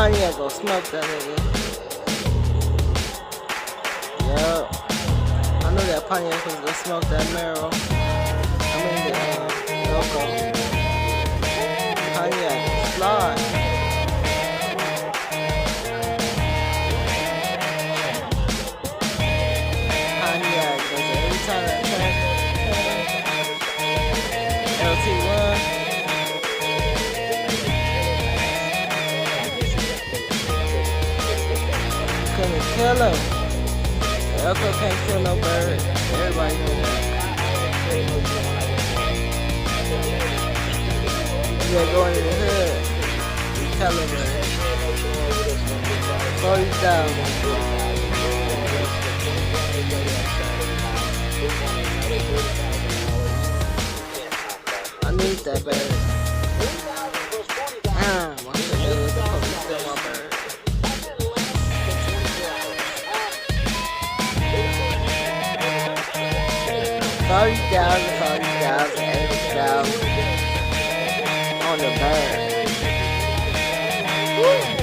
Pontiac gon' smoke that nigga. Yup. I knew that Pontiac was gonna smoke that Mero. I mean the loco. Pontiac slide. Pontiac does it every time that track. LT1. Couldn't kill him. Elko can't kill no bird. Everybody know that. You gotta go into the hood. You tell him that. 40,000. I need that bird. Damn, I should do it. The police steal my bird. 40,000, 40,000, 80,000 on the bird. Woo.